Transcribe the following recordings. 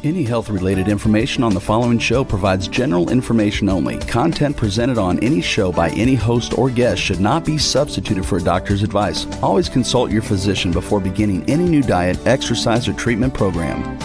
Any health-related information on the following show provides general information only. Content presented on any show by any host or guest should not be substituted for a doctor's advice. Always consult your physician before beginning any new diet, exercise, or treatment program.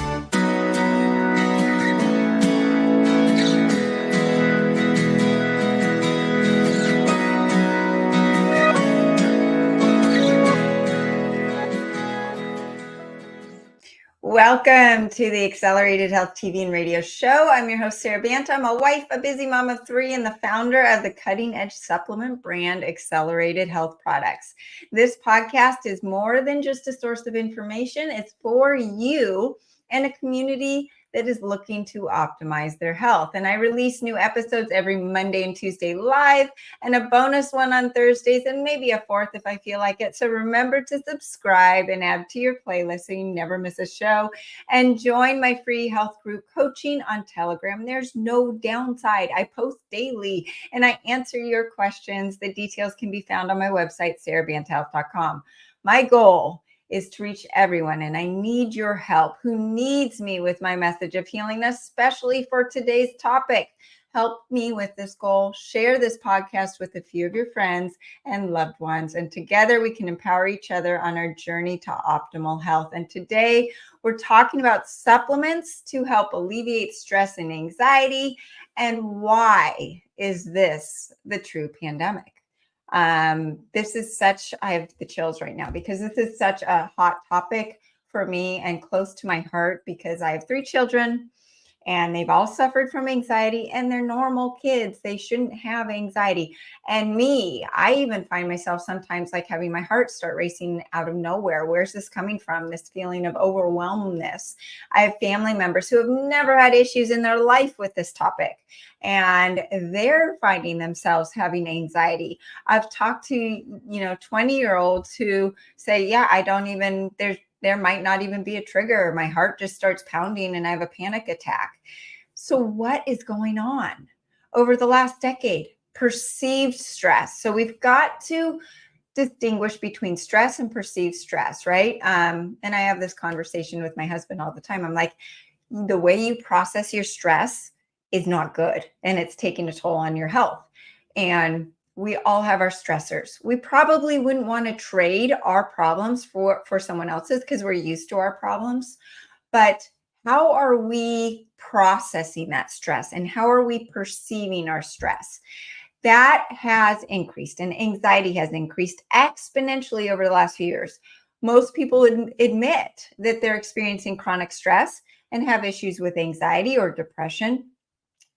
Welcome to the Accelerated Health TV and radio show. I'm your host, Sara Banta. I'm a wife, a busy mom of three, and the founder of the cutting-edge supplement brand, Accelerated Health Products. This podcast is more than just a source of information. It's for you and a community that is looking to optimize their health. And I release new episodes every Monday and Tuesday live, and a bonus one on Thursdays, and maybe a fourth if I feel like it. So remember to subscribe and add to your playlist so you never miss a show. And join my free health group coaching on Telegram. There's no downside. I post daily and I answer your questions. The details can be found on my website, sarabantahealth.com. My goal is to reach everyone, and I need your help. Who needs me with my message of healing, especially for today's topic? Help me with this goal. Share this podcast with a few of your friends and loved ones, and together we can empower each other on our journey to optimal health. And today we're talking about supplements to help alleviate stress and anxiety, and why is this the true pandemic? I have the chills right now because this is such a hot topic for me and close to my heart, because I have three children and they've all suffered from anxiety, and they're normal kids. They shouldn't have anxiety. And me, I even find myself sometimes like having my heart start racing out of nowhere. Where's this coming from? This feeling of overwhelmedness. I have family members who have never had issues in their life with this topic, and they're finding themselves having anxiety. I've talked to, 20-year-olds who say, there might not even be a trigger. My heart just starts pounding and I have a panic attack. So what is going on over the last decade? Perceived stress. So we've got to distinguish between stress and perceived stress, right? And I have this conversation with my husband all the time. I'm like, the way you process your stress is not good, and it's taking a toll on your health. And we all have our stressors. We probably wouldn't want to trade our problems for someone else's because we're used to our problems. But how are we processing that stress, and how are we perceiving our stress? That has increased, and anxiety has increased exponentially over the last few years. Most people admit that they're experiencing chronic stress and have issues with anxiety or depression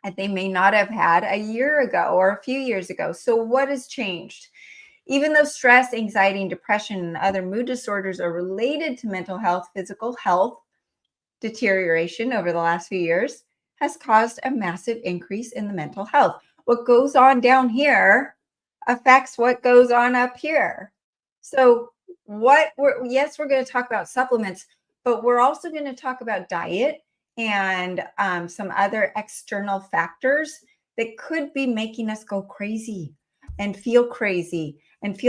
that they may not have had a year ago or a few years ago. So what has changed? Even though stress, anxiety, and depression and other mood disorders are related to mental health, physical health deterioration over the last few years has caused a massive increase in the mental health. What goes on down here affects what goes on up here. So we're going to talk about supplements, but we're also going to talk about diet and some other external factors that could be making us go crazy and feel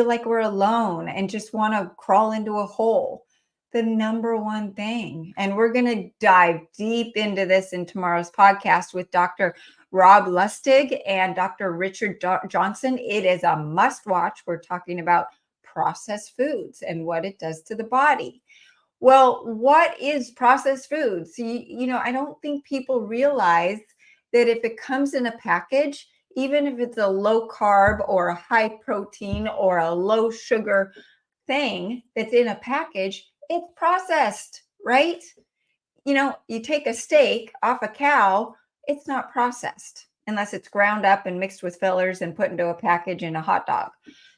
like we're alone and just want to crawl into a hole. The number one thing, and we're going to dive deep into this in tomorrow's podcast with Dr. Rob Lustig and Dr. Richard Johnson. It is a must watch. We're talking about processed foods and what it does to the body. Well, what is processed foods? I don't think people realize that if it comes in a package, even if it's a low carb or a high protein or a low sugar thing that's in a package, it's processed, right? You take a steak off a cow, it's not processed unless it's ground up and mixed with fillers and put into a package in a hot dog.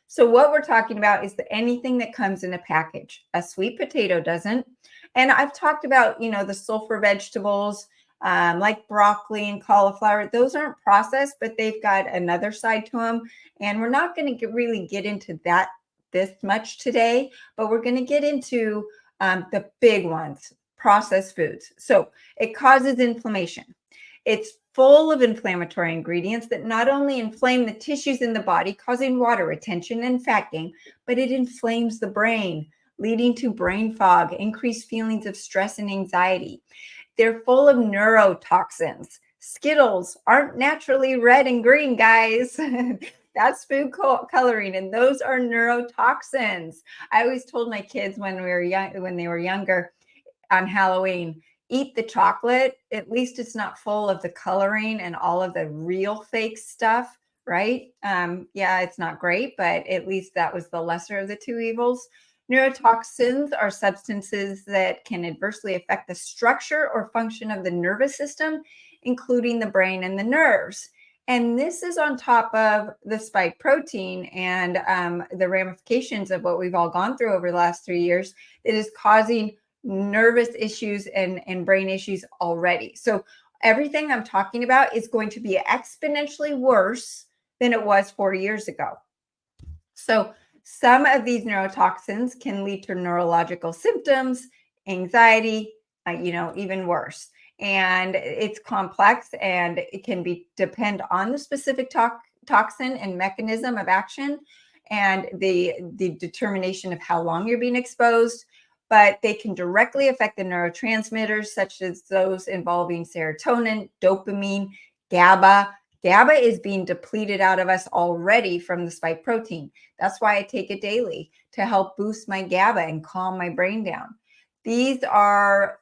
So what we're talking about is anything that comes in a package. A sweet potato doesn't. And I've talked about, the sulfur vegetables like broccoli and cauliflower. Those aren't processed, but they've got another side to them. And we're not going to really get into this much today, but we're going to get into the big ones, processed foods. So it causes inflammation. It's full of inflammatory ingredients that not only inflame the tissues in the body, causing water retention and fat gain, but it inflames the brain, leading to brain fog, increased feelings of stress and anxiety. They're full of neurotoxins. Skittles aren't naturally red and green, guys. That's food coloring, and those are neurotoxins. I always told my kids when they were younger, on Halloween, eat the chocolate. At least it's not full of the coloring and all of the real fake stuff, right? Yeah, it's not great, but at least that was the lesser of the two evils. Neurotoxins are substances that can adversely affect the structure or function of the nervous system, including the brain and the nerves. And this is on top of the spike protein and the ramifications of what we've all gone through over the last 3 years that is causing nervous issues and brain issues already. So everything I'm talking about is going to be exponentially worse than it was 40 years ago. So some of these neurotoxins can lead to neurological symptoms, anxiety, even worse. And it's complex, and it can depend on the specific toxin and mechanism of action and the determination of how long you're being exposed. But they can directly affect the neurotransmitters, such as those involving serotonin, dopamine, GABA. GABA is being depleted out of us already from the spike protein. That's why I take it daily, to help boost my GABA and calm my brain down. These are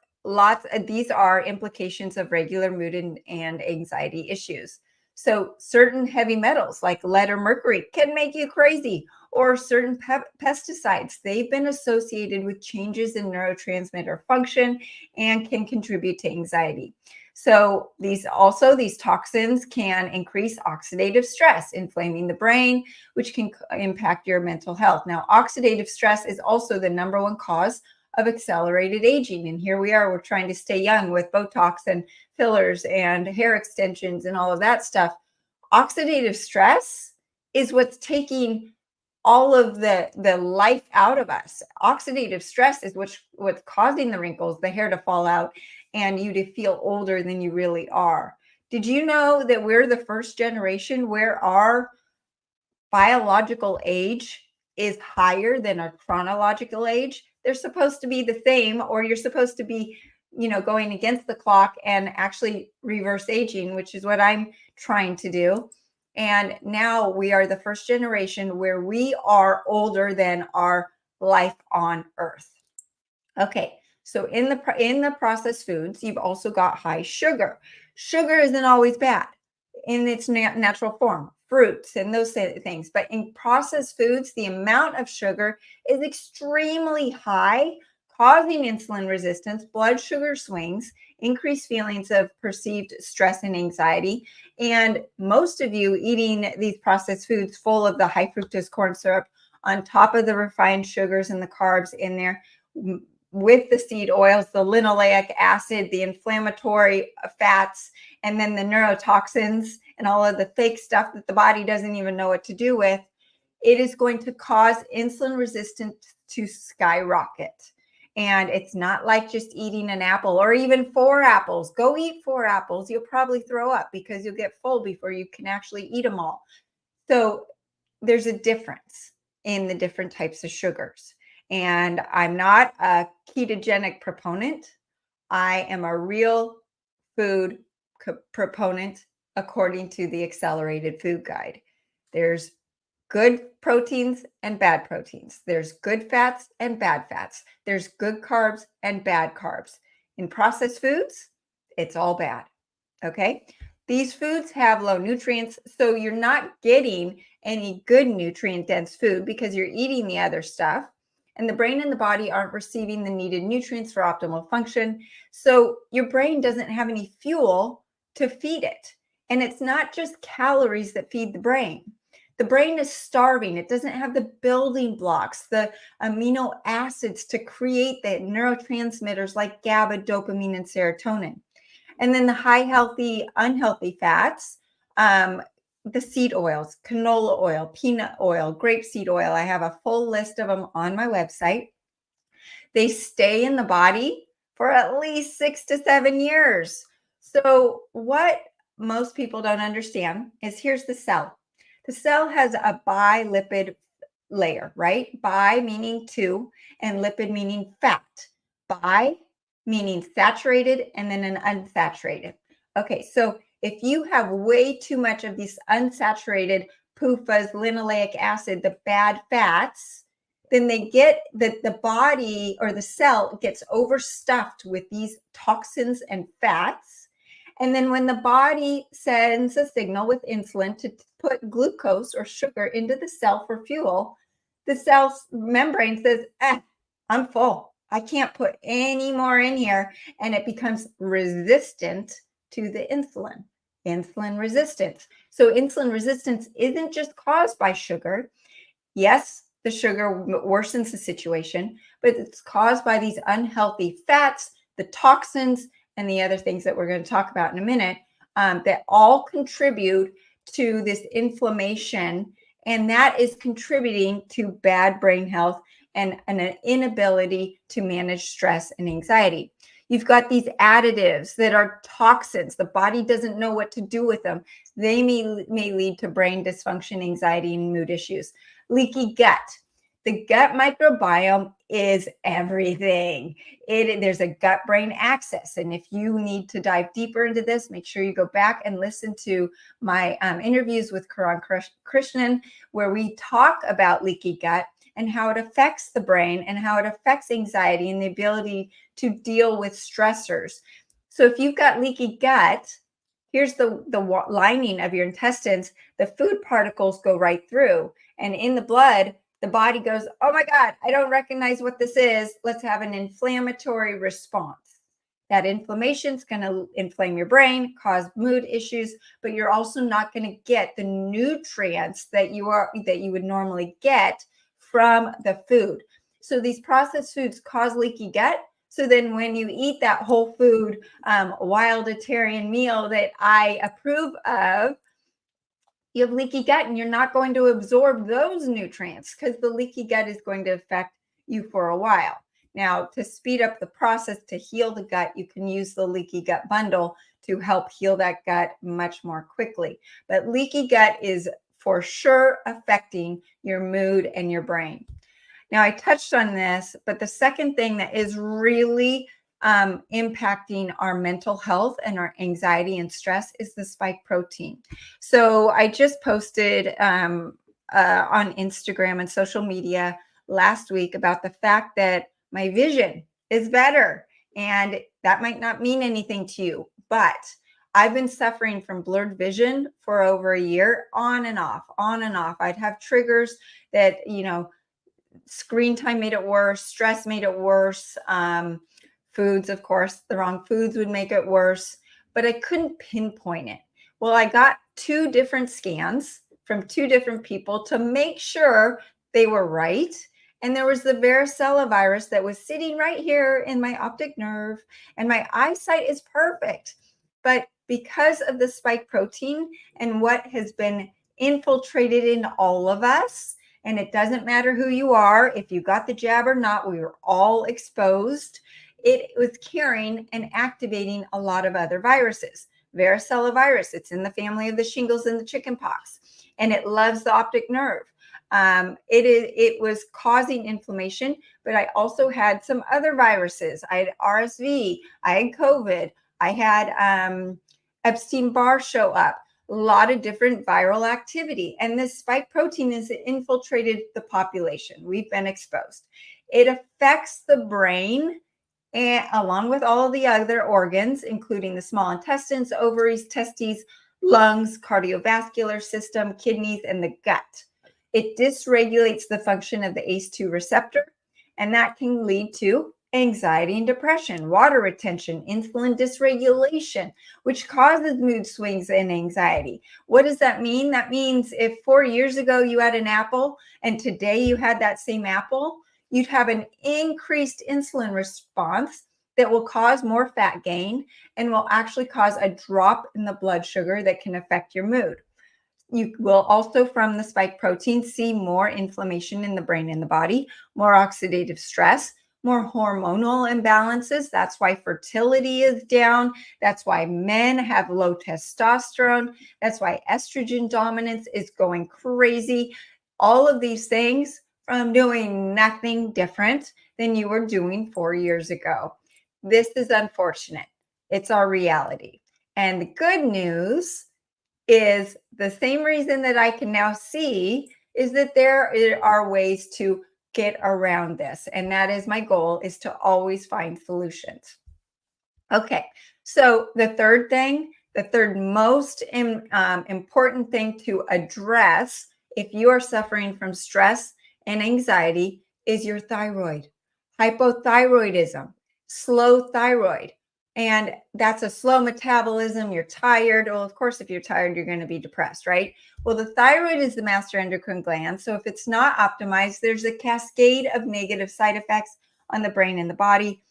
implications of regular mood and anxiety issues. So certain heavy metals like lead or mercury can make you crazy, or certain pesticides. They've been associated with changes in neurotransmitter function and can contribute to anxiety. So these toxins can increase oxidative stress, inflaming the brain, which can impact your mental health. Now, oxidative stress is also the number one cause of accelerated aging. And here we're trying to stay young with Botox and fillers and hair extensions and all of that stuff. Oxidative stress is what's taking all of the life out of us. Oxidative stress is what's causing the wrinkles, the hair to fall out, and you to feel older than you really are. Did you know that we're the first generation where our biological age is higher than our chronological age? They're supposed to be the same, or you're supposed to be, going against the clock and actually reverse aging, which is what I'm trying to do. And now we are the first generation where we are older than our life on Earth. Okay, so in the processed foods, you've also got high sugar. Sugar isn't always bad in its natural form, fruits and those things. But in processed foods, the amount of sugar is extremely high, causing insulin resistance, blood sugar swings, increased feelings of perceived stress and anxiety. And most of you eating these processed foods full of the high fructose corn syrup on top of the refined sugars and the carbs in there, with the seed oils, the linoleic acid, the inflammatory fats, and then the neurotoxins and all of the fake stuff that the body doesn't even know what to do with, it is going to cause insulin resistance to skyrocket. And it's not like just eating an apple or even 4 apples. Go eat 4 apples. You'll probably throw up because you'll get full before you can actually eat them all. So there's a difference in the different types of sugars. And I'm not a ketogenic proponent. I am a real food proponent according to the Accelerated Food Guide. There's good proteins and bad proteins. There's good fats and bad fats. There's good carbs and bad carbs. In processed foods, it's all bad. Okay? These foods have low nutrients, so you're not getting any good nutrient-dense food because you're eating the other stuff. And the brain and the body aren't receiving the needed nutrients for optimal function. So your brain doesn't have any fuel to feed it. And it's not just calories that feed the brain. The brain is starving. It doesn't have the building blocks, the amino acids to create the neurotransmitters like GABA, dopamine, and serotonin. And then the high healthy, unhealthy fats, the seed oils, canola oil, peanut oil, grapeseed oil. I have a full list of them on my website. They stay in the body for at least 6 to 7 years. So what most people don't understand is here's the cell. The cell has a bilipid layer, right? Bi meaning two and lipid meaning fat. Bi meaning saturated and then an unsaturated. Okay, so if you have way too much of these unsaturated PUFAs, linoleic acid, the bad fats, then they get the body or the cell gets overstuffed with these toxins and fats. And then when the body sends a signal with insulin to put glucose or sugar into the cell for fuel, the cell's membrane says, I'm full. I can't put any more in here. And it becomes resistant to the insulin resistance. So insulin resistance isn't just caused by sugar. Yes, the sugar worsens the situation, but it's caused by these unhealthy fats, the toxins, and the other things that we're going to talk about in a minute that all contribute to this inflammation. And that is contributing to bad brain health and an inability to manage stress and anxiety. You've got these additives that are toxins. The body doesn't know what to do with them. They may lead to brain dysfunction, anxiety, and mood issues. Leaky gut. The gut microbiome is everything. There's a gut-brain axis. And if you need to dive deeper into this, make sure you go back and listen to my interviews with Karan Krishnan, where we talk about leaky gut and how it affects the brain and how it affects anxiety and the ability to deal with stressors. So if you've got leaky gut, here's the lining of your intestines. The food particles go right through. And in the blood, the body goes, oh my God, I don't recognize what this is. Let's have an inflammatory response. That inflammation is going to inflame your brain, cause mood issues, but you're also not going to get the nutrients that you would normally get from the food. So these processed foods cause leaky gut. So then when you eat that whole food, wilditarian meal that I approve of, you have leaky gut and you're not going to absorb those nutrients because the leaky gut is going to affect you for a while. Now, to speed up the process to heal the gut, you can use the leaky gut bundle to help heal that gut much more quickly. But leaky gut is for sure affecting your mood and your brain. Now, I touched on this, but the second thing that is really impacting our mental health and our anxiety and stress is the spike protein. So I just posted on Instagram and social media last week about the fact that my vision is better. And that might not mean anything to you, but I've been suffering from blurred vision for over a year, on and off. I'd have triggers that, screen time made it worse, stress made it worse. Foods, of course, the wrong foods would make it worse, but I couldn't pinpoint it. Well, I got 2 different scans from 2 different people to make sure they were right. And there was the varicella virus that was sitting right here in my optic nerve, and my eyesight is perfect. But because of the spike protein and what has been infiltrated in all of us, and it doesn't matter who you are, if you got the jab or not, we were all exposed. It was carrying and activating a lot of other viruses. Varicella virus, it's in the family of the shingles and the chickenpox, and it loves the optic nerve. It was causing inflammation, but I also had some other viruses. I had RSV, I had COVID, I had Epstein-Barr show up. A lot of different viral activity. And this spike protein has infiltrated the population. We've been exposed. It affects the brain and along with all of the other organs, including the small intestines, ovaries, testes, lungs, cardiovascular system, kidneys, and the gut. It dysregulates the function of the ACE2 receptor, and that can lead to anxiety and depression, water retention, insulin dysregulation, which causes mood swings and anxiety. What does that mean? That means if 4 years ago you had an apple and today you had that same apple, you'd have an increased insulin response that will cause more fat gain and will actually cause a drop in the blood sugar that can affect your mood. You will also, from the spike protein, see more inflammation in the brain and the body, more oxidative stress, more hormonal imbalances. That's why fertility is down. That's why men have low testosterone. That's why estrogen dominance is going crazy. All of these things from doing nothing different than you were doing 4 years ago. This is unfortunate. It's our reality. And the good news is the same reason that I can now see is that there are ways to get around this. And that is my goal, is to always find solutions. Okay, so the third most important thing to address if you are suffering from stress and anxiety is your thyroid. Hypothyroidism, slow thyroid. And that's a slow metabolism. You're tired. Well, of course, if you're tired, you're going to be depressed, right? Well, the thyroid is the master endocrine gland. So if it's not optimized, there's a cascade of negative side effects on the brain and the body.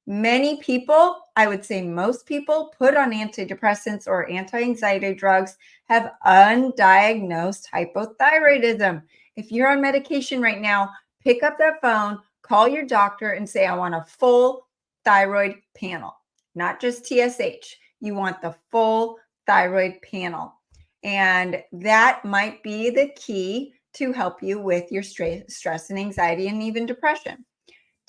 Many people, I would say most people, put on antidepressants or anti-anxiety drugs have undiagnosed hypothyroidism. If you're on medication right now, pick up that phone, call your doctor and say, I want a full thyroid panel, not just TSH. You want the full thyroid panel. And that might be the key to help you with your stress and anxiety and even depression.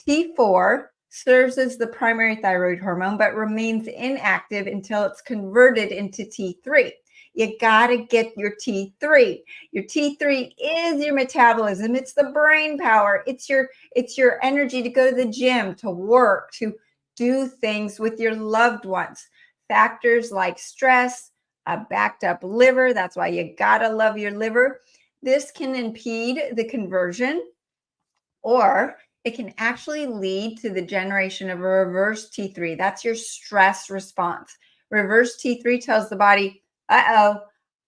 T4 serves as the primary thyroid hormone, but remains inactive until it's converted into T3. You got to get your T3. Your T3 is your metabolism. It's the brain power. It's your energy to go to the gym, to work, to do things with your loved ones. Factors like stress, a backed up liver. That's why you got to love your liver. This can impede the conversion, or it can actually lead to the generation of a reverse T3. That's your stress response. Reverse T3 tells the body, uh-oh,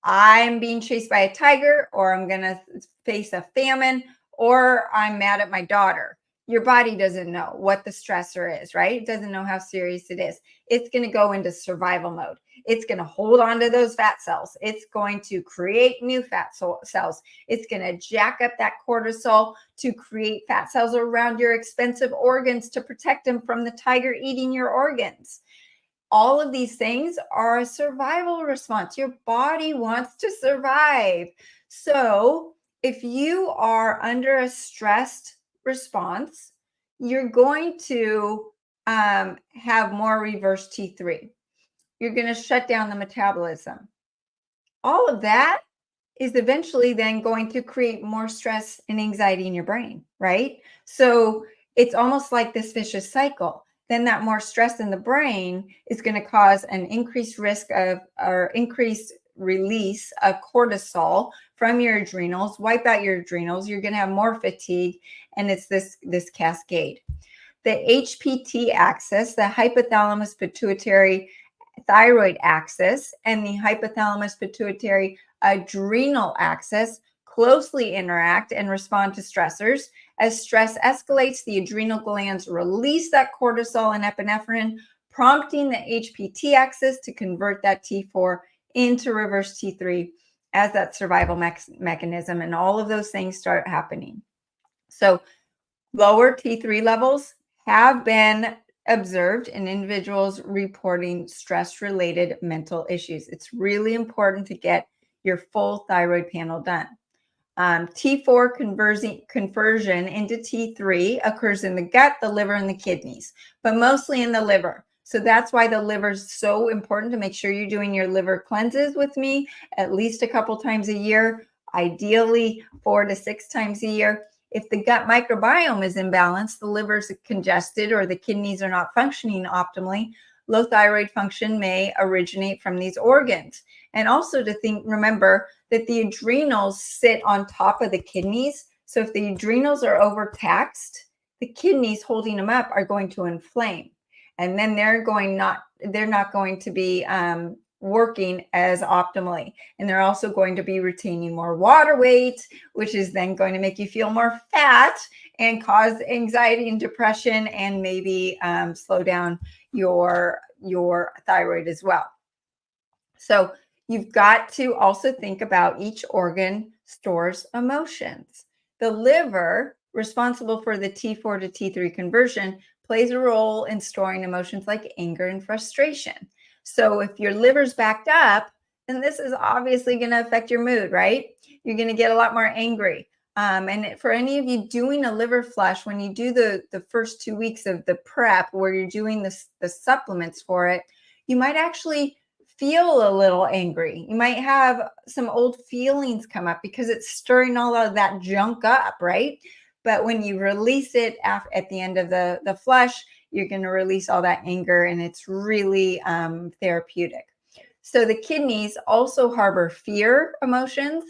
I'm being chased by a tiger, or I'm going to face a famine, or I'm mad at my daughter. Your body doesn't know what the stressor is, right? It doesn't know how serious it is. It's going to go into survival mode. It's going to hold on to those fat cells. It's going to create new fat cells. It's going to jack up that cortisol to create fat cells around your expensive organs to protect them from the tiger eating your organs. All of these things are a survival response. Your body wants to survive. So if you are under a stressed response, you're going to have more reverse T3. You're going to shut down the metabolism. All of that is eventually then going to create more stress and anxiety in your brain, right? So it's almost like this vicious cycle. Then that more stress in the brain is going to cause an increased risk of, or increased release of cortisol from your adrenals, wipe out your adrenals. You're going to have more fatigue, and it's this cascade. The HPT axis, the hypothalamus pituitary thyroid axis, and the hypothalamus pituitary adrenal axis closely interact and respond to stressors. As stress escalates, the adrenal glands release that cortisol and epinephrine, prompting the HPT axis to convert that T4 into reverse T3 as that survival mechanism. And all of those things start happening. So lower T3 levels have been observed in individuals reporting stress-related mental issues. It's really important to get your full thyroid panel done. T4 conversion into T3 occurs in the gut, the liver, and the kidneys, but mostly in the liver. So that's why the liver is so important, to make sure you're doing your liver cleanses with me at least a couple times a year, ideally 4 to 6 times a year. If the gut microbiome is imbalanced, the liver is congested, or the kidneys are not functioning optimally, low thyroid function may originate from these organs. And also to remember that the adrenals sit on top of the kidneys. So if the adrenals are overtaxed, the kidneys holding them up are going to inflame. And then they're not going to be working as optimally. And they're also going to be retaining more water weight, which is then going to make you feel more fat and cause anxiety and depression, and maybe slow down your thyroid as well. So you've got to also think about each organ stores emotions. The liver, responsible for the T4 to T3 conversion, plays a role in storing emotions like anger and frustration. So if your liver's backed up, then this is obviously going to affect your mood, right? You're going to get a lot more angry. And for any of you doing a liver flush, when you do the first 2 weeks of the prep where you're doing the supplements for it, you might actually feel a little angry. You might have some old feelings come up because it's stirring all of that junk up, right? But when you release it at the end of the flush, you're going to release all that anger, and it's really therapeutic. So the kidneys also harbor fear emotions,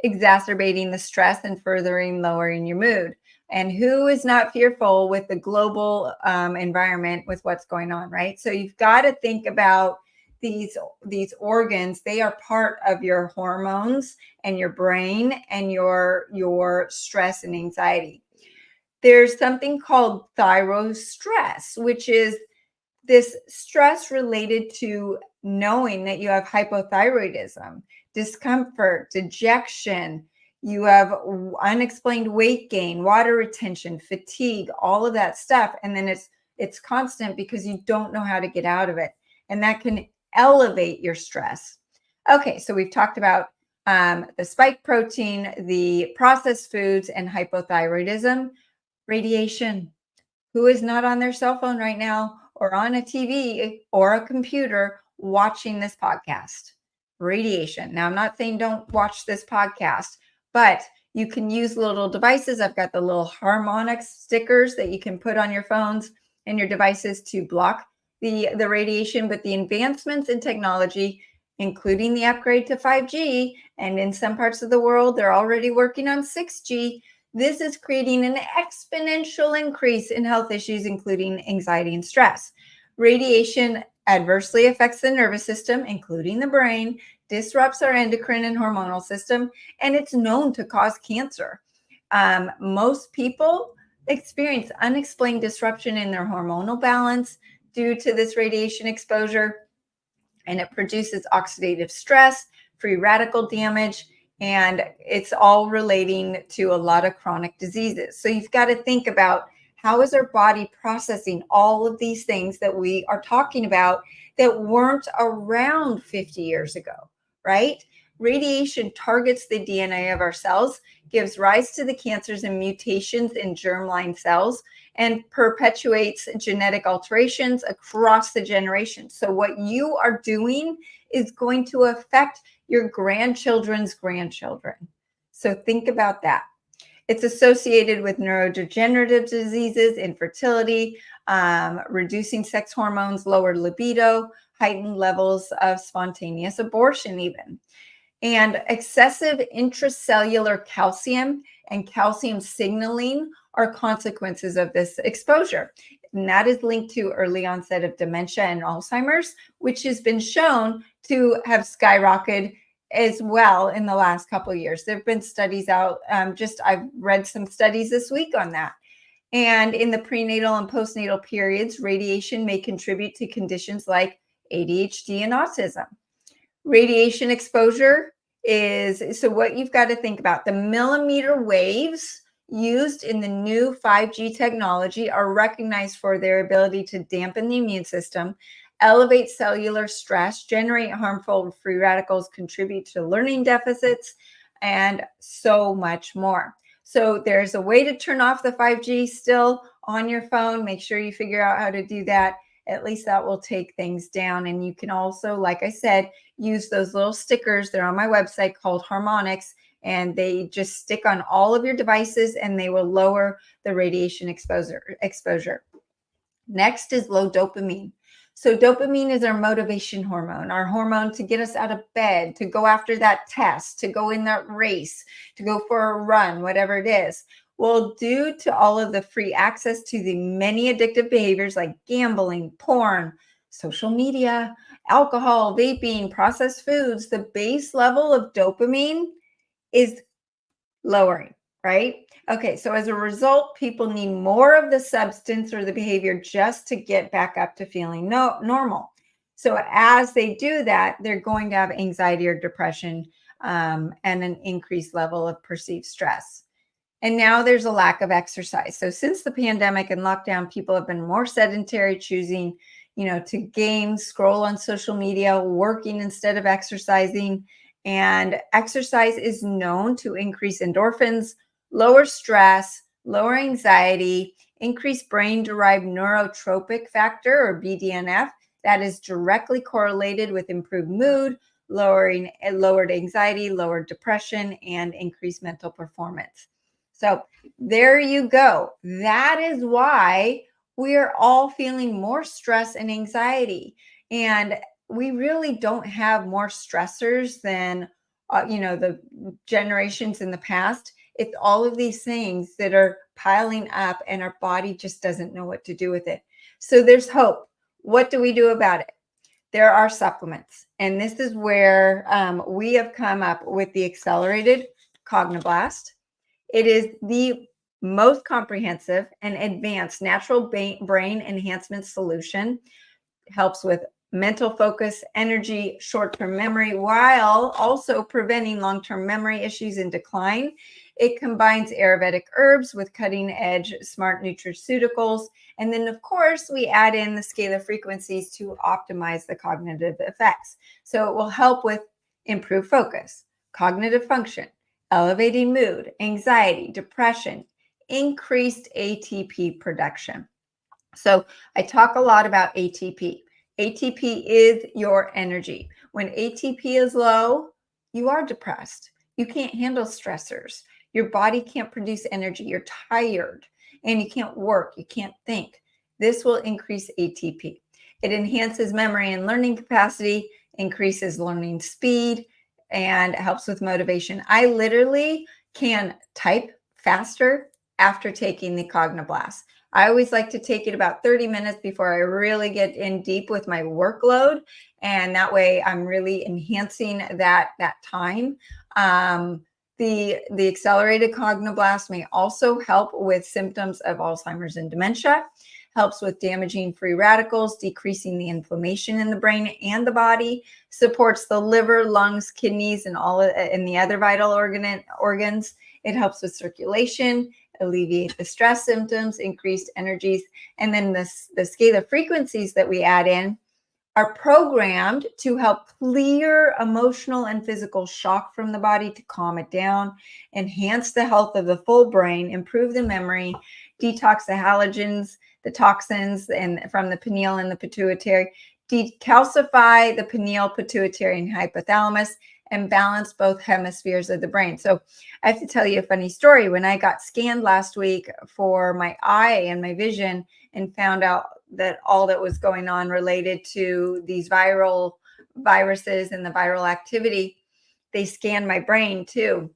exacerbating the stress and furthering lowering your mood. And who is not fearful with the global environment with what's going on, right? So you've got to think about these organs. They are part of your hormones and your brain and your stress and anxiety. There's something called thyroid stress, which is this stress related to knowing that you have hypothyroidism, discomfort, dejection, you have unexplained weight gain, water retention, fatigue, all of that stuff. And then it's constant because you don't know how to get out of it. And that can elevate your stress. Okay, so we've talked about the spike protein, the processed foods, and hypothyroidism. Radiation. Who is not on their cell phone right now or on a TV or a computer watching this podcast? Radiation. Now, I'm not saying don't watch this podcast, but you can use little devices. I've got the little harmonics stickers that you can put on your phones and your devices to block the radiation. But the advancements in technology, including the upgrade to 5G, and in some parts of the world, they're already working on 6G. This is creating an exponential increase in health issues, including anxiety and stress. Radiation adversely affects the nervous system, including the brain, disrupts our endocrine and hormonal system, and it's known to cause cancer. Most people experience unexplained disruption in their hormonal balance due to this radiation exposure, and it produces oxidative stress, free radical damage, and it's all relating to a lot of chronic diseases. So you've got to think about, how is our body processing all of these things that we are talking about that weren't around 50 years ago, right? Radiation targets the DNA of our cells, gives rise to the cancers and mutations in germline cells, and perpetuates genetic alterations across the generations. So what you are doing is going to affect your grandchildren's grandchildren. So think about that. It's associated with neurodegenerative diseases, infertility, reducing sex hormones, lower libido, heightened levels of spontaneous abortion even. And excessive intracellular calcium and calcium signaling are consequences of this exposure. And that is linked to early onset of dementia and Alzheimer's, which has been shown to have skyrocketed as well in the last couple of years. There have been studies out, I've read some studies this week on that. And in the prenatal and postnatal periods, radiation may contribute to conditions like ADHD and autism. Radiation exposure so what you've got to think about, the millimeter waves used in the new 5G technology are recognized for their ability to dampen the immune system, elevate cellular stress, generate harmful free radicals, contribute to learning deficits, and so much more. So there's a way to turn off the 5G still on your phone. Make sure you figure out how to do that. At least that will take things down. And you can also, like I said, use those little stickers. They're on my website called Harmonics, and they just stick on all of your devices and they will lower the radiation exposure. Next is low dopamine. So dopamine is our motivation hormone, our hormone to get us out of bed, to go after that test, to go in that race, to go for a run, whatever it is. Well, due to all of the free access to the many addictive behaviors like gambling, porn, social media, alcohol, vaping, processed foods, the base level of dopamine is lowering, right? Okay, so as a result, people need more of the substance or the behavior just to get back up to feeling normal. So as they do that, they're going to have anxiety or depression and an increased level of perceived stress. And now there's a lack of exercise. So since the pandemic and lockdown, people have been more sedentary, choosing, to game, scroll on social media, working instead of exercising. And exercise is known to increase endorphins, lower stress, lower anxiety, increased brain-derived neurotropic factor, or BDNF, that is directly correlated with improved mood, lowered anxiety, lowered depression, and increased mental performance. So there you go. That is why we're all feeling more stress and anxiety. And we really don't have more stressors than the generations in the past. It's all of these things that are piling up and our body just doesn't know what to do with it. So there's hope. What do we do about it? There are supplements. And this is where we have come up with the accelerated Cognoblast. It is the most comprehensive and advanced natural brain enhancement solution. Helps with mental focus, energy, short-term memory, while also preventing long-term memory issues and decline. It combines Ayurvedic herbs with cutting-edge smart nutraceuticals. And then, of course, we add in the scalar frequencies to optimize the cognitive effects. So it will help with improved focus, cognitive function, elevating mood, anxiety, depression, increased ATP production. So I talk a lot about ATP. ATP is your energy. When ATP is low, you are depressed. You can't handle stressors. Your body can't produce energy. You're tired and you can't work. You can't think. This will increase ATP. It enhances memory and learning capacity, increases learning speed, and helps with motivation. I literally can type faster after taking the Cognoblast. I always like to take it about 30 minutes before I really get in deep with my workload. And that way I'm really enhancing that time. The accelerated Cognoblast may also help with symptoms of Alzheimer's and dementia, helps with damaging free radicals, decreasing the inflammation in the brain and the body, supports the liver, lungs, kidneys, and the other vital organs. It helps with circulation, alleviate the stress symptoms, increased energies. And then the scalar frequencies that we add in are programmed to help clear emotional and physical shock from the body, to calm it down, enhance the health of the full brain, improve the memory, detox the halogens, the toxins and from the pineal and the pituitary, decalcify the pineal, pituitary, and hypothalamus, and balance both hemispheres of the brain. So I have to tell you a funny story. When I got scanned last week for my eye and my vision and found out that all that was going on related to these viruses and the viral activity, they scanned my brain too.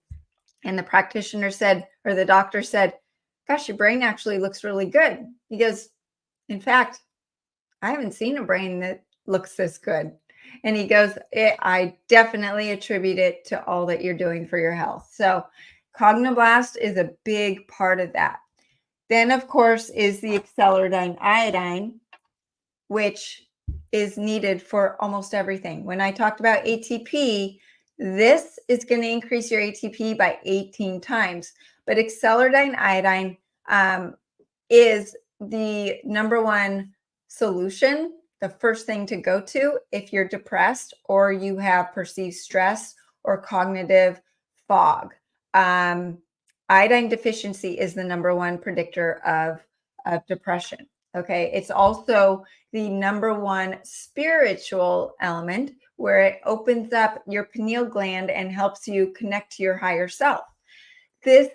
And the practitioner said, or the doctor said, "Gosh, your brain actually looks really good." He goes, "In fact, I haven't seen a brain that looks this good." And he goes, "I definitely attribute it to all that you're doing for your health." So Cognoblast is a big part of that. Then, of course, is the accelerating iodine, which is needed for almost everything. When I talked about ATP, this is going to increase your ATP by 18 times. But accelerating iodine is the number one solution, the first thing to go to if you're depressed or you have perceived stress or cognitive fog. Iodine deficiency is the number one predictor of depression. Okay. It's also the number one spiritual element, where it opens up your pineal gland and helps you connect to your higher self. This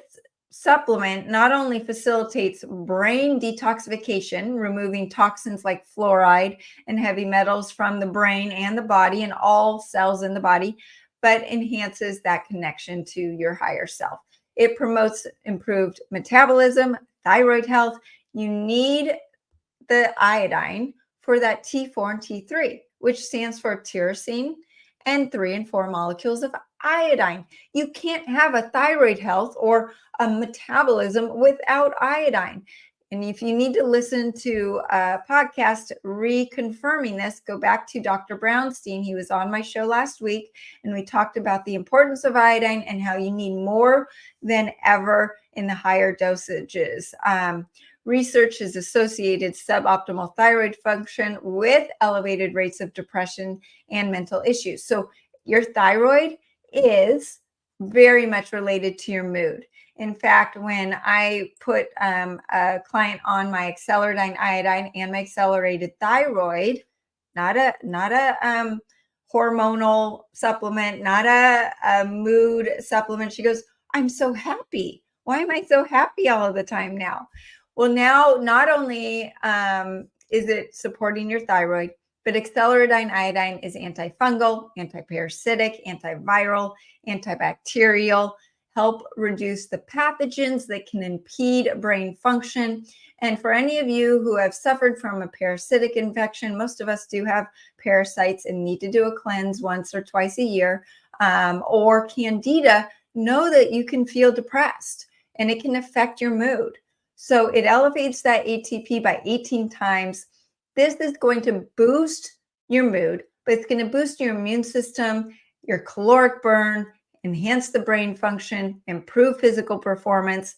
supplement not only facilitates brain detoxification, removing toxins like fluoride and heavy metals from the brain and the body and all cells in the body, but enhances that connection to your higher self. It promotes improved metabolism, thyroid health. You need the iodine for that T4 and T3, which stands for tyrosine and 3 and 4 molecules of iodine. You can't have a thyroid health or a metabolism without iodine. And if you need to listen to a podcast reconfirming this, go back to Dr. Brownstein. He was on my show last week, and we talked about the importance of iodine and how you need more than ever in the higher dosages. Research has associated suboptimal thyroid function with elevated rates of depression and mental issues. So your thyroid is very much related to your mood. In fact, when I put a client on my Accelerdyne iodine and my accelerated thyroid, not a hormonal supplement, not a mood supplement, she goes, I'm so happy. Why am I so happy all of the time now? Well, now not only is it supporting your thyroid, but Accelerdyne iodine is antifungal, antiparasitic, antiviral, antibacterial, help reduce the pathogens that can impede brain function. And for any of you who have suffered from a parasitic infection, most of us do have parasites and need to do a cleanse once or twice a year, or candida, know that you can feel depressed and it can affect your mood. So it elevates that ATP by 18 times. This is going to boost your mood, but it's going to boost your immune system, your caloric burn, enhance the brain function, improve physical performance.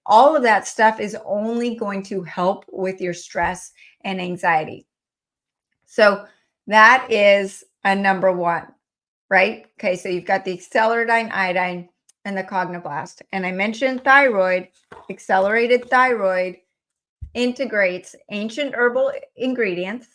All of that stuff is only going to help with your stress and anxiety. So that is a number one, right? Okay, so you've got the Accelerdyne iodine and the Cognoblast. And I mentioned thyroid. Accelerated thyroid integrates ancient herbal ingredients,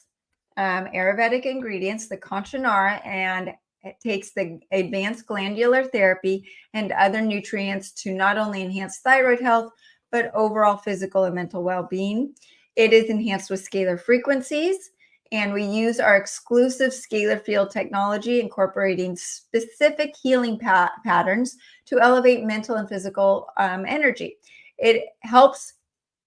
Ayurvedic ingredients, the Kanchanara, and it takes the advanced glandular therapy and other nutrients to not only enhance thyroid health, but overall physical and mental well-being. It is enhanced with scalar frequencies, and we use our exclusive scalar field technology, incorporating specific healing patterns to elevate mental and physical energy. It helps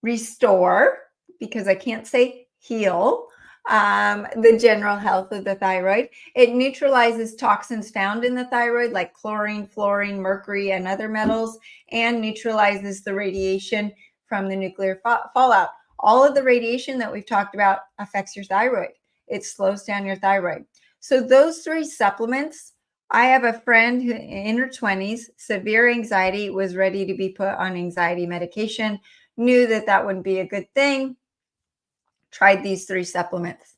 restore, because I can't say heal, the general health of the thyroid. It neutralizes toxins found in the thyroid like chlorine, fluorine, mercury, and other metals, and neutralizes the radiation from the nuclear fallout. All of the radiation that we've talked about affects your thyroid. It slows down your thyroid. So those three supplements, I have a friend who in her 20s, severe anxiety, was ready to be put on anxiety medication, knew that that wouldn't be a good thing, tried these three supplements.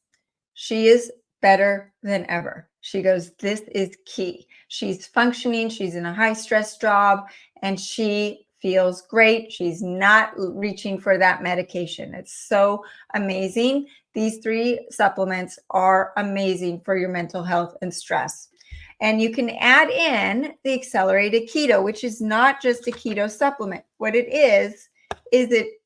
She is better than ever. She goes, this is key. She's functioning. She's in a high stress job and she feels great. She's not reaching for that medication. It's so amazing. These three supplements are amazing for your mental health and stress. And you can add in the accelerated keto, which is not just a keto supplement. What it is it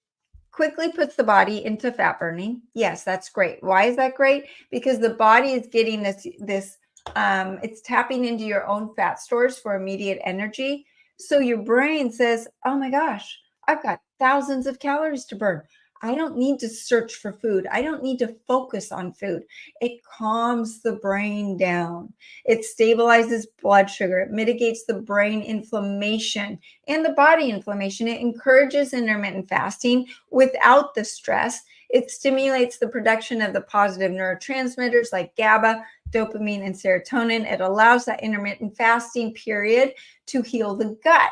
quickly puts the body into fat burning. Yes, that's great. Why is that great? Because the body is getting it's tapping into your own fat stores for immediate energy. So your brain says, oh my gosh, I've got thousands of calories to burn. I don't need to search for food. I don't need to focus on food. It calms the brain down. It stabilizes blood sugar. It mitigates the brain inflammation and the body inflammation. It encourages intermittent fasting without the stress. It stimulates the production of the positive neurotransmitters like GABA, dopamine, and serotonin. It allows that intermittent fasting period to heal the gut.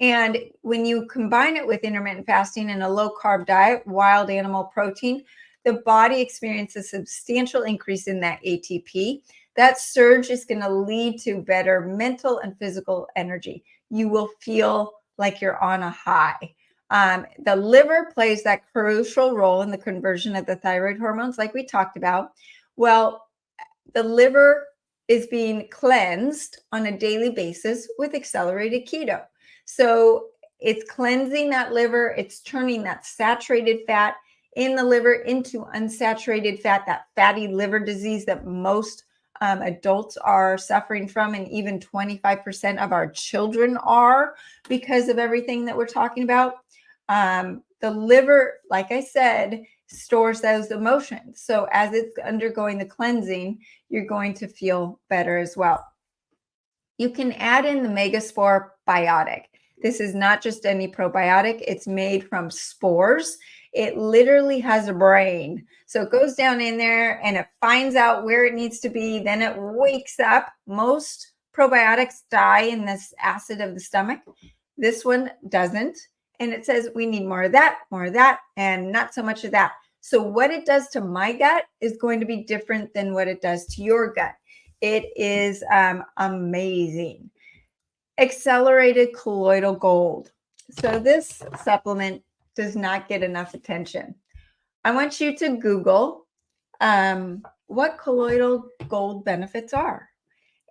And when you combine it with intermittent fasting and a low-carb diet, wild animal protein, the body experiences a substantial increase in that ATP. That surge is going to lead to better mental and physical energy. You will feel like you're on a high. The liver plays that crucial role in the conversion of the thyroid hormones, like we talked about. Well, the liver is being cleansed on a daily basis with accelerated keto. So it's cleansing that liver. It's turning that saturated fat in the liver into unsaturated fat, that fatty liver disease that most adults are suffering from, and even 25% of our children are, because of everything that we're talking about. The liver, like I said, stores those emotions. So as it's undergoing the cleansing, you're going to feel better as well. You can add in the Megaspore Biotic. This is not just any probiotic. It's made from spores. It literally has a brain. So it goes down in there and it finds out where it needs to be. Then it wakes up. Most probiotics die in this acid of the stomach. This one doesn't. And it says we need more of that, and not so much of that. So what it does to my gut is going to be different than what it does to your gut. It is amazing. Accelerated colloidal gold. So this supplement does not get enough attention. I want you to Google what colloidal gold benefits are.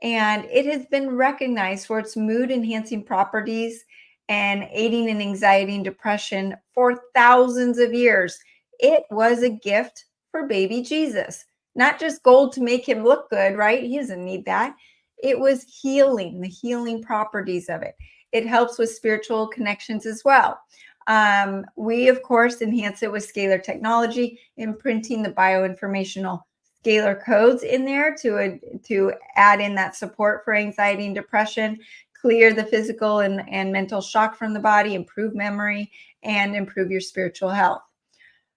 And it has been recognized for its mood enhancing properties and aiding in anxiety and depression for thousands of years. It was a gift for baby Jesus, not just gold to make him look good, right? He doesn't need that. It was healing, the healing properties of it. It helps with spiritual connections as well. We, of course, enhance it with scalar technology, imprinting the bioinformational scalar codes in there to add in that support for anxiety and depression, clear the physical and mental shock from the body, improve memory, and improve your spiritual health.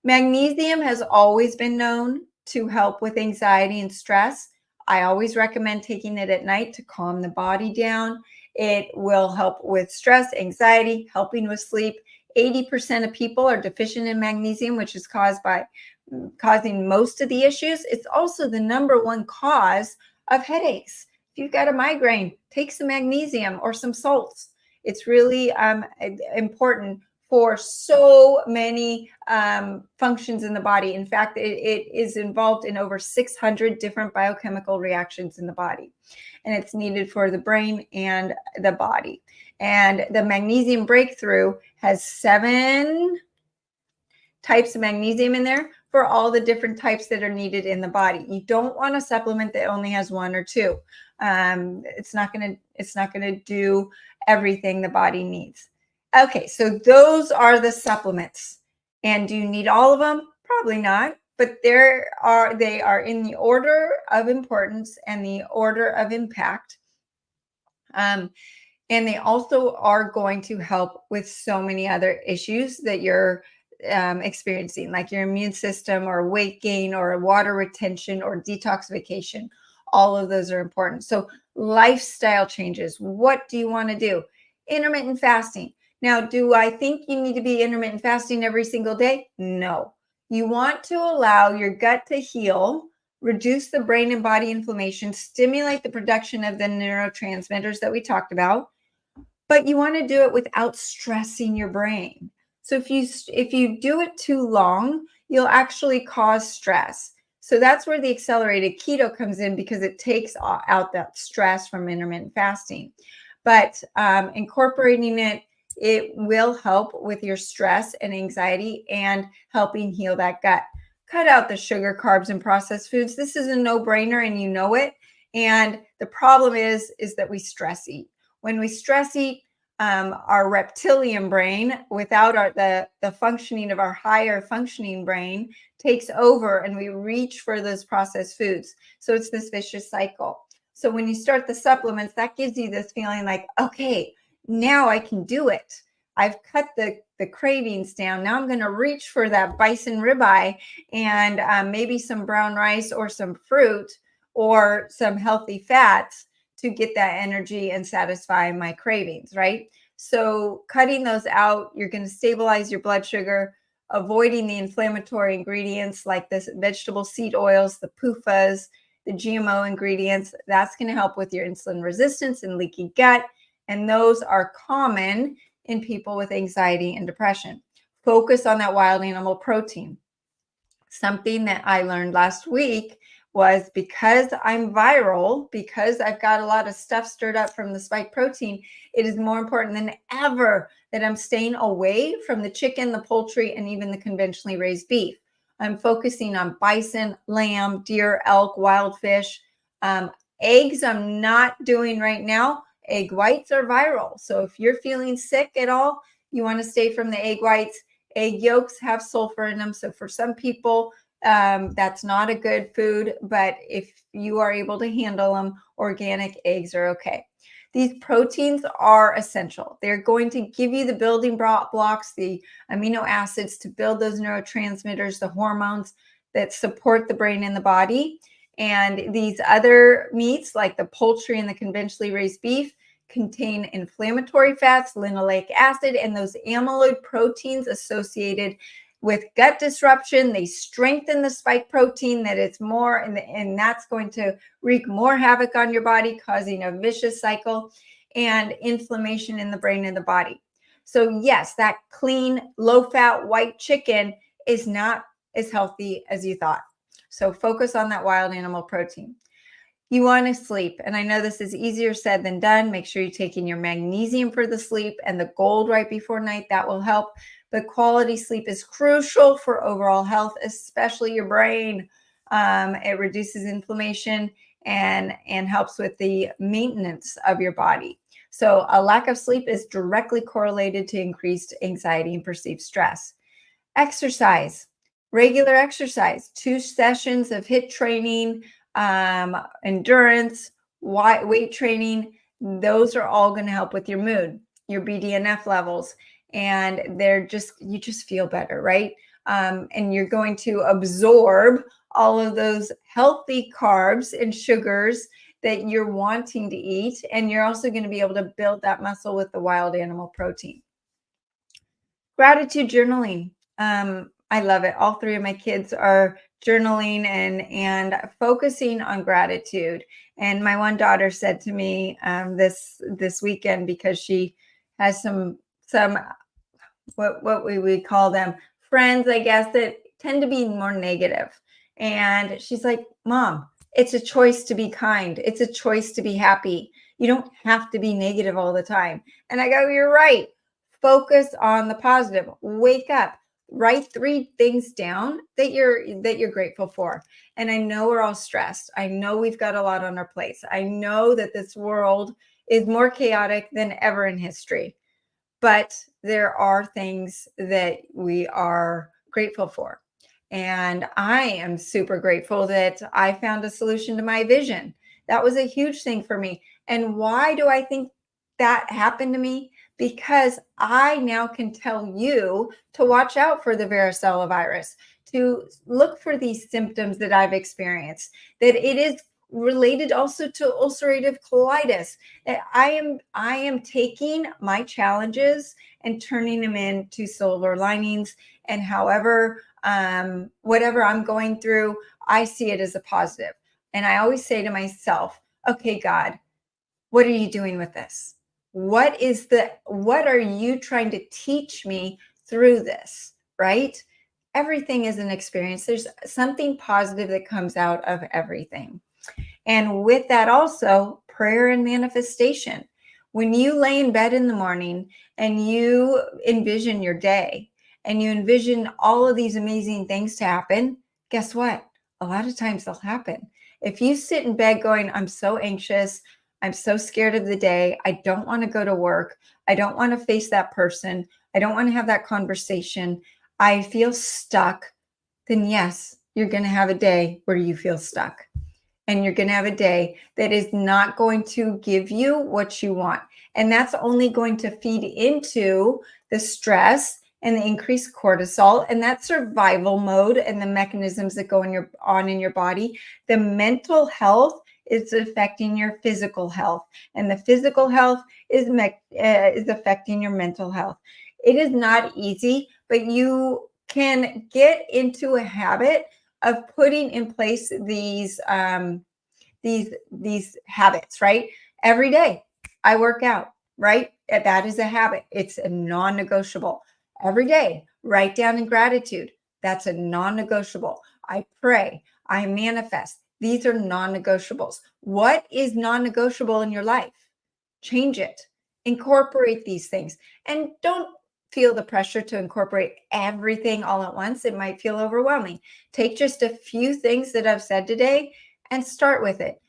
Magnesium has always been known to help with anxiety and stress. I always recommend taking it at night to calm the body down. It will help with stress, anxiety, helping with sleep. 80% of people are deficient in magnesium, which is causing most of the issues. It's also the number one cause of headaches. If you've got a migraine, take some magnesium or some salts. It's really important for so many functions in the body. In fact, it is involved in over 600 different biochemical reactions in the body, and it's needed for the brain and the body. And the magnesium breakthrough has 7 types of magnesium in there for all the different types that are needed in the body. You don't want a supplement that only has 1 or 2. It's not going to do everything the body needs. Okay, so those are the supplements. And do you need all of them? Probably not, but they are in the order of importance and the order of impact. And they also are going to help with so many other issues that you're experiencing, like your immune system or weight gain or water retention or detoxification. All of those are important. So lifestyle changes. What do you want to do? Intermittent fasting. Now, do I think you need to be intermittent fasting every single day? No. You want to allow your gut to heal, reduce the brain and body inflammation, stimulate the production of the neurotransmitters that we talked about, but you want to do it without stressing your brain. So if you do it too long, you'll actually cause stress. So that's where the accelerated keto comes in, because it takes out that stress from intermittent fasting. But incorporating it will help with your stress and anxiety and helping heal that gut. Cut out the sugar, carbs, and processed foods. This is a no-brainer, and you know it. And the problem is that we stress eat. When we stress eat, our reptilian brain, without the functioning of our higher functioning brain, takes over, and we reach for those processed foods. So it's this vicious cycle. So when you start the supplements, that gives you this feeling like, okay, now I can do it. I've cut the cravings down. Now I'm going to reach for that bison ribeye and maybe some brown rice or some fruit or some healthy fats to get that energy and satisfy my cravings, right? So cutting those out, you're going to stabilize your blood sugar, avoiding the inflammatory ingredients like the vegetable seed oils, the PUFAs, the GMO ingredients. That's going to help with your insulin resistance and leaky gut. And those are common in people with anxiety and depression. Focus on that wild animal protein. Something that I learned last week was, because I'm viral, because I've got a lot of stuff stirred up from the spike protein, it is more important than ever that I'm staying away from the chicken, the poultry, and even the conventionally raised beef. I'm focusing on bison, lamb, deer, elk, wild fish. Eggs I'm not doing right now. Egg whites are viral. So if you're feeling sick at all, you want to stay from the egg whites. Egg yolks have sulfur in them. So for some people, that's not a good food. But if you are able to handle them, organic eggs are okay. These proteins are essential. They're going to give you the building blocks, the amino acids to build those neurotransmitters, the hormones that support the brain and the body. And these other meats, like the poultry and the conventionally raised beef, contain inflammatory fats, linoleic acid, and those amyloid proteins associated with gut disruption. They strengthen the spike protein, that it's more, and that's going to wreak more havoc on your body, causing a vicious cycle. and inflammation in the brain and the body. So yes, that clean, low-fat white chicken is not as healthy as you thought. So focus on that wild animal protein. You want to sleep. And I know this is easier said than done. Make sure you're taking your magnesium for the sleep and the gold right before night. That will help. But quality sleep is crucial for overall health, especially your brain. It reduces inflammation and helps with the maintenance of your body. So a lack of sleep is directly correlated to increased anxiety and perceived stress. Exercise, regular exercise, 2 sessions of HIIT training, endurance, weight training. Those are all going to help with your mood, your BDNF levels, and you just feel better, right? And you're going to absorb all of those healthy carbs and sugars that you're wanting to eat. And you're also going to be able to build that muscle with the wild animal protein. Gratitude journaling. I love it. All 3 of my kids are journaling and focusing on gratitude. And my one daughter said to me this weekend, because she has some what we would call them friends, I guess, that tend to be more negative. And she's like, Mom, it's a choice to be kind. It's a choice to be happy. You don't have to be negative all the time. And I go, you're right. Focus on the positive. Wake up. Write 3 things down that you're grateful for. And I know we're all stressed. I know we've got a lot on our plates. I know that this world is more chaotic than ever in history. But there are things that we are grateful for. And I am super grateful that I found a solution to my vision. That was a huge thing for me. And why do I think that happened to me? Because I now can tell you to watch out for the varicella virus, to look for these symptoms that I've experienced, that it is related also to ulcerative colitis. I am taking my challenges and turning them into silver linings. And whatever I'm going through, I see it as a positive. And I always say to myself, okay, God, what are you doing with this? What are you trying to teach me through this? Right? Everything is an experience. There's something positive that comes out of everything. And with that also, prayer and manifestation. When you lay in bed in the morning and you envision your day and you envision all of these amazing things to happen, guess what? A lot of times they'll happen. If you sit in bed going, I'm so anxious, I'm so scared of the day, I don't want to go to work, I don't want to face that person, I don't want to have that conversation, I feel stuck, then yes, you're going to have a day where you feel stuck. And you're going to have a day that is not going to give you what you want. And that's only going to feed into the stress and the increased cortisol and that survival mode and the mechanisms that go on in your body. The mental health is affecting your physical health, and the physical health is affecting your mental health. It is not easy, but you can get into a habit of putting in place these habits, right? Every day I work out, right? That is a habit. It's a non-negotiable. Every day, write down in gratitude. That's a non-negotiable. I pray, I manifest. These are non-negotiables. What is non-negotiable in your life? Change it. Incorporate these things. And don't feel the pressure to incorporate everything all at once. It might feel overwhelming. Take just a few things that I've said today and start with it.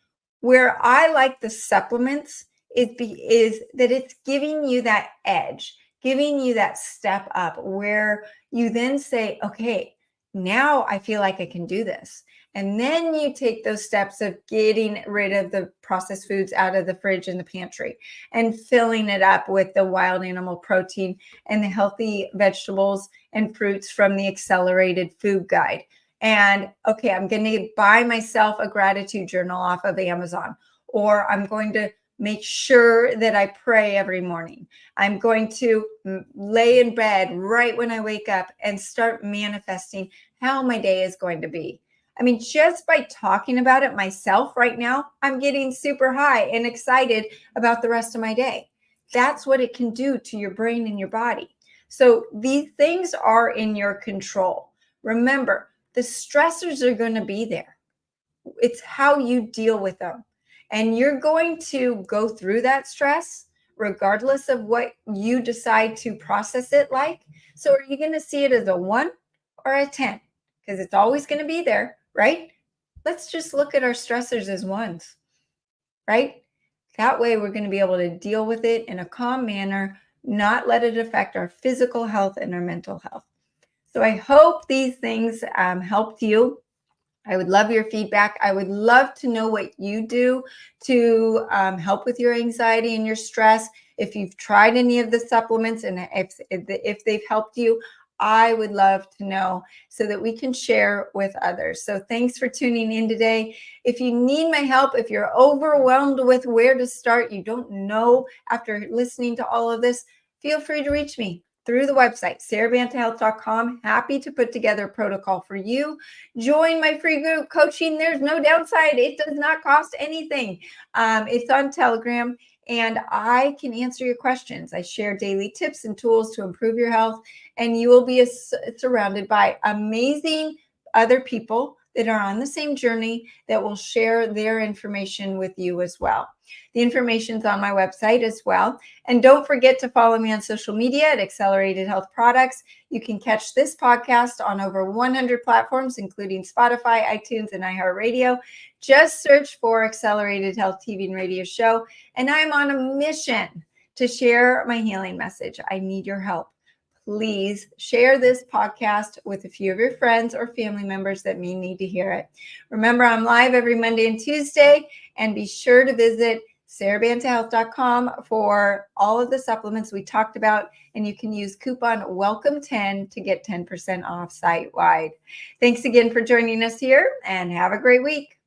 Where I like the supplements is that it's giving you that edge, giving you that step up where you then say, okay, now I feel like I can do this. And then you take those steps of getting rid of the processed foods out of the fridge and the pantry and filling it up with the wild animal protein and the healthy vegetables and fruits from the accelerated food guide. And okay, I'm going to buy myself a gratitude journal off of Amazon, or I'm going to make sure that I pray every morning. I'm going to lay in bed right when I wake up and start manifesting how my day is going to be. I mean, just by talking about it myself right now, I'm getting super high and excited about the rest of my day. That's what it can do to your brain and your body. So these things are in your control. Remember, the stressors are going to be there. It's how you deal with them. And you're going to go through that stress regardless of what you decide to process it like. So are you going to see it as a 1 or a 10? Because it's always going to be there, right? Let's just look at our stressors as ones, right? That way we're going to be able to deal with it in a calm manner, not let it affect our physical health and our mental health. So I hope these things helped you. I would love your feedback. I would love to know what you do to help with your anxiety and your stress. If you've tried any of the supplements and if they've helped you, I would love to know so that we can share with others. So thanks for tuning in today. If you need my help, if you're overwhelmed with where to start, you don't know after listening to all of this, feel free to reach me through the website, SaraBantaHealth.com. Happy to put together a protocol for you. Join my free group coaching. There's no downside. It does not cost anything. It's on Telegram, and I can answer your questions. I share daily tips and tools to improve your health, and you will be surrounded by amazing other people that are on the same journey that will share their information with you as well. The information's on my website as well. And don't forget to follow me on social media at Accelerated Health Products. You can catch this podcast on over 100 platforms, including Spotify, iTunes, and iHeartRadio. Just search for Accelerated Health TV and Radio Show. And I'm on a mission to share my healing message. I need your help. Please share this podcast with a few of your friends or family members that may need to hear it. Remember, I'm live every Monday and Tuesday, and be sure to visit SaraBantaHealth.com for all of the supplements we talked about, and you can use coupon WELCOME10 to get 10% off site-wide. Thanks again for joining us here, and have a great week.